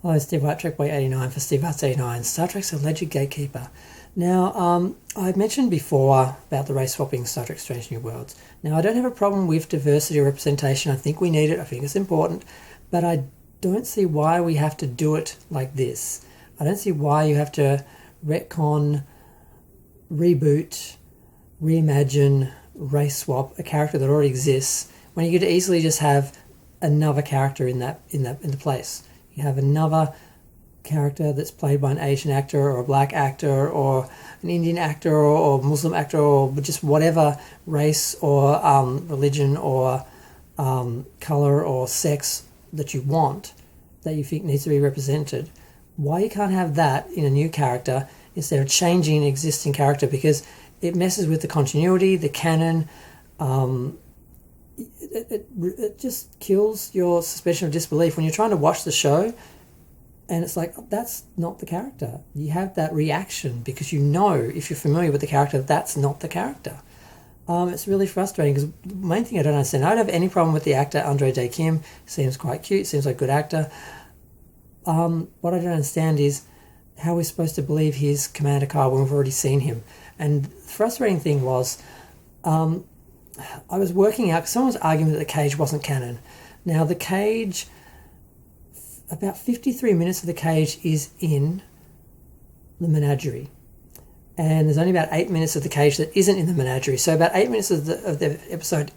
Hello, Steve White, Trekboy 89 for Steve Arts 89, Star Trek's Alleged Gatekeeper. Now, I mentioned before about the race swapping Star Trek Strange New Worlds. Now, I don't have a problem with diversity or representation. I think we need it. I think it's important. But I don't see why we have to do it like this. I don't see why you have to retcon, reboot, reimagine, race swap a character that already exists when you could easily just have another character in the place. You have another character that's played by an Asian actor or a black actor or an Indian actor or Muslim actor or just whatever race or religion or color or sex that you want, that you think needs to be represented. Why you can't have that in a new character instead of changing an existing character, because it messes with the continuity, the canon. It just kills your suspension of disbelief when you're trying to watch the show and it's like, that's not the character. You have that reaction because you know, if you're familiar with the character, that's not the character. It's really frustrating because the main thing I don't understand, I don't have any problem with the actor Andre Day Kim. Seems quite cute, seems like a good actor. What I don't understand is how we're supposed to believe he's Commander Kyle when we've already seen him. And the frustrating thing was, I was working out, because someone was arguing that the cage wasn't canon. Now, the cage, about 53 minutes of the cage is in the menagerie. And there's only about 8 minutes of the cage that isn't in the menagerie. So about 8 minutes of the episode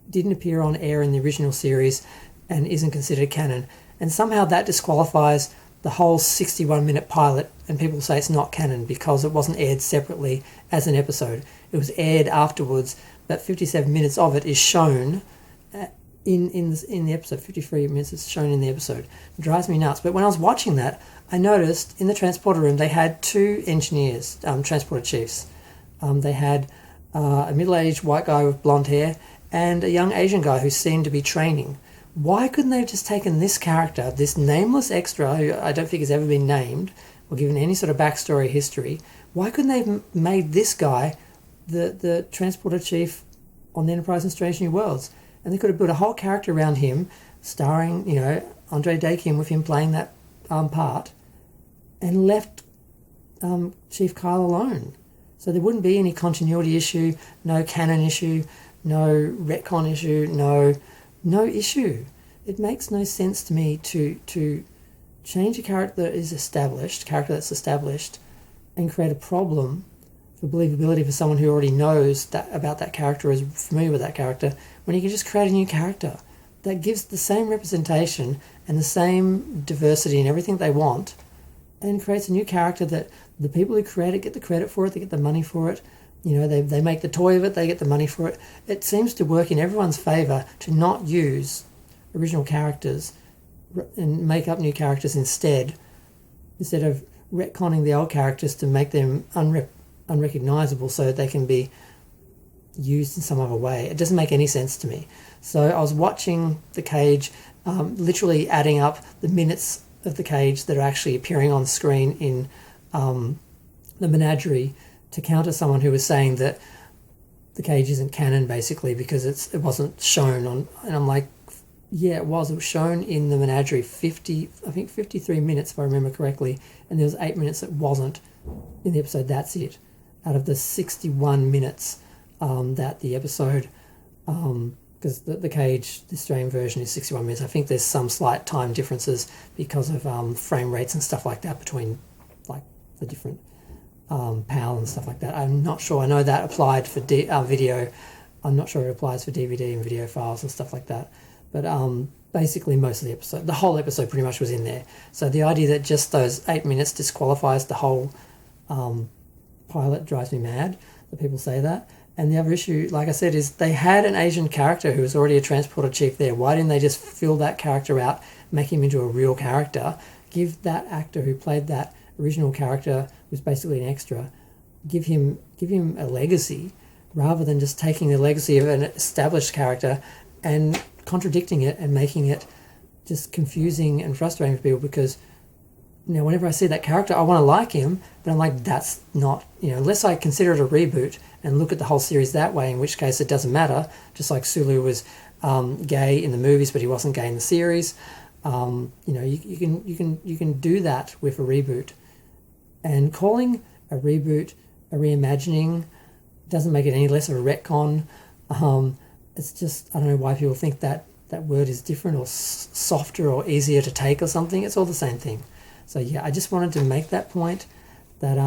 didn't appear on air in the original series and isn't considered canon. And somehow that disqualifies the whole 61-minute pilot, and people say it's not canon because it wasn't aired separately as an episode. It was aired afterwards, but 57 minutes of it is shown in the episode. 53 minutes is shown in the episode. It drives me nuts. But when I was watching that, I noticed in the transporter room they had two engineers, transporter chiefs. They had a middle-aged white guy with blonde hair and a young Asian guy who seemed to be training. Why couldn't they have just taken this character, this nameless extra who I don't think has ever been named or given any sort of backstory history? Why couldn't they have made this guy the transporter chief on the Enterprise and Strange New Worlds? And they could have built a whole character around him, starring, Andre Day Kim with him playing that part, and left Chief Kyle alone. So there wouldn't be any continuity issue, no canon issue, no retcon issue, no issue. It makes no sense to me to change a character that's established, and create a problem for believability for someone who already knows that about that character, is familiar with that character, when you can just create a new character that gives the same representation and the same diversity and everything they want, and creates a new character that the people who create it get the credit for it, they get the money for it. They make the toy of it, they get the money for it. It seems to work in everyone's favour to not use original characters and make up new characters instead of retconning the old characters to make them unrecognisable so they can be used in some other way. It doesn't make any sense to me. So I was watching the cage, literally adding up the minutes of the cage that are actually appearing on screen in the menagerie, to counter someone who was saying that the cage isn't canon, basically, because it wasn't shown on. And I'm like, yeah, it was. It was shown in the menagerie 53 minutes, if I remember correctly, and there was 8 minutes that wasn't in the episode. That's it, out of the 61 minutes that the episode, because the cage, the Australian version, is 61 minutes. I think there's some slight time differences because of frame rates and stuff like that between like the different PAL and stuff like that. I'm not sure. I know that applied for video. I'm not sure it applies for DVD and video files and stuff like that. But basically most of the episode, the whole episode pretty much was in there. So the idea that just those 8 minutes disqualifies the whole pilot drives me mad, that people say that. And the other issue, like I said, is they had an Asian character who was already a transporter chief there. Why didn't they just fill that character out, make him into a real character, give that actor who played that original character, who's basically an extra, give him a legacy, rather than just taking the legacy of an established character and contradicting it and making it just confusing and frustrating for people. Because whenever I see that character, I want to like him, but I'm like, that's not, unless I consider it a reboot and look at the whole series that way, in which case it doesn't matter. Just like Sulu was gay in the movies, but he wasn't gay in the series. You can do that with a reboot, and calling a reboot a reimagining doesn't make it any less of a retcon. It's just, I don't know why people think that word is different or softer or easier to take or something. It's all the same thing. So yeah, I just wanted to make that point that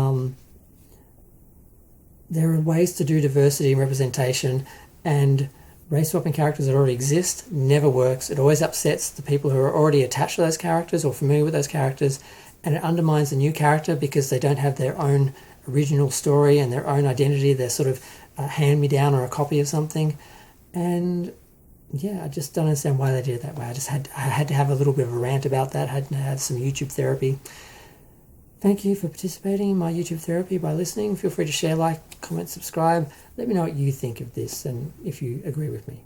there are ways to do diversity and representation, and race swapping characters that already exist never works. It always upsets the people who are already attached to those characters or familiar with those characters, and it undermines the new character because they don't have their own original story and their own identity. They're sort of a hand-me-down or a copy of something. And yeah, I just don't understand why they did it that way. I had to have a little bit of a rant about that. I had to have some YouTube therapy. Thank you for participating in my YouTube therapy by listening. Feel free to share, like, comment, subscribe. Let me know what you think of this and if you agree with me.